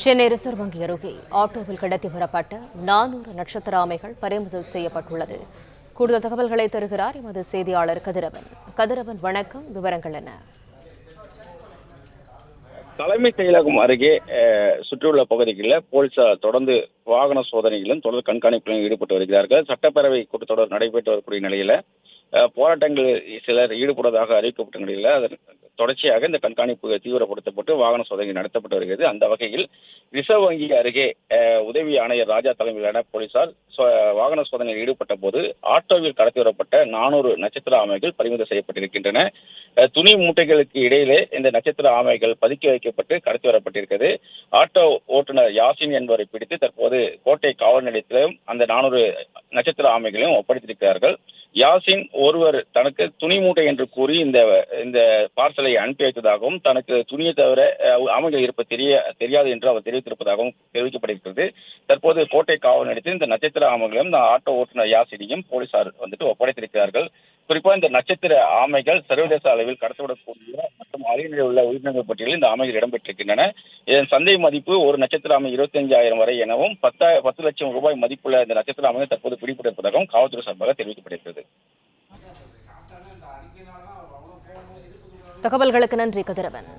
Chennai reserve வங்கி அருகே ஆட்டோவில் கடத்தி வரப்பட்ட 400 நட்சத்திர ஆமைகள் பறிமுதல் செய்யப்பட்டுள்ளது. கூடுதல் தகவல்களை தருகிறார் எமது செய்தியாளர் கதிரவன். கதிரவன், வணக்கம். விவரங்கள் என்ன? தலைமைச் செயலகம் அருகே சுற்றியுள்ள பகுதிகளில் போலீசார் தொடர்ந்து வாகன சோதனைகளிலும் தொடர் கண்காணிப்பிலும் ஈடுபட்டு வருகிறார்கள். சட்டப்பேரவை கூட்டத்தொடர் நடைபெற்று வரக்கூடிய நிலையில போராட்டங்களில் சிலர் ஈடுபடுவதாக அறிவிக்கப்பட்ட நிலையில அதன் தொடர்ச்சியாக இந்த கண்காணிப்பு தீவிரப்படுத்தப்பட்டு வாகன சோதனை நடத்தப்பட்டு வருகிறது. அந்த வகையில் ரிசர்வ் வங்கி அருகே உதவி ஆணையர் ராஜா தலைமையிலான போலீசார் வாகன சோதனையில் ஈடுபட்ட போது ஆட்டோவில் கடத்தி வரப்பட்ட 400 நட்சத்திர ஆமைகள் பறிமுதல் செய்யப்பட்டிருக்கின்றன. துணி மூட்டைகளுக்கு இடையிலே இந்த நட்சத்திர ஆமைகள் பதுக்கி வைக்கப்பட்டு கடத்தி வரப்பட்டிருக்கிறது. ஆட்டோ ஓட்டுநர் யாசின் என்பவரை பிடித்து தற்போது கோட்டை காவல் நிலையத்திலும் அந்த 400 நட்சத்திர ஆமைகளையும் ஒப்படைத்திருக்கிறார்கள். யாசின் ஒருவர் தனக்கு துணி மூட்டை என்று கூறி இந்த பார்சலை அனுப்பி வைத்ததாகவும், தனக்கு துணியை தவிர ஆமைகள் இருப்ப தெரியாது என்று அவர் தெரிவித்திருப்பதாகவும் தெரிவிக்கப்பட்டிருக்கிறது. தற்போது கோட்டை காவல் நிலையத்தில் இந்த நட்சத்திர ஆமைகளையும் இந்த ஆட்டோ ஓட்டுநர் யாசினையும் போலீசார் ஒப்படைத்திருக்கிறார்கள். குறிப்பா இந்த நட்சத்திர ஆமைகள் சர்வதேச அளவில் கடத்தப்படக்கூடிய மற்றும் அருகில் உள்ள உயிரினங்கள் பட்டியலில் இந்த ஆமைகள் இடம்பெற்றிருக்கின்றன. இதன் சந்தை மதிப்பு ஒரு நட்சத்திர ஆமை 25,000 வரை எனவும் 10 லட்சம் ரூபாய் மதிப்புள்ள இந்த நட்சத்திர ஆமைகள் தற்போது பிடிபட்டிருப்பதாகவும் காவல்துறை சார்பாக தெரிவிக்கப்பட்டிருக்கிறது. தகவல்களுக்கு நன்றி கதிரவன்.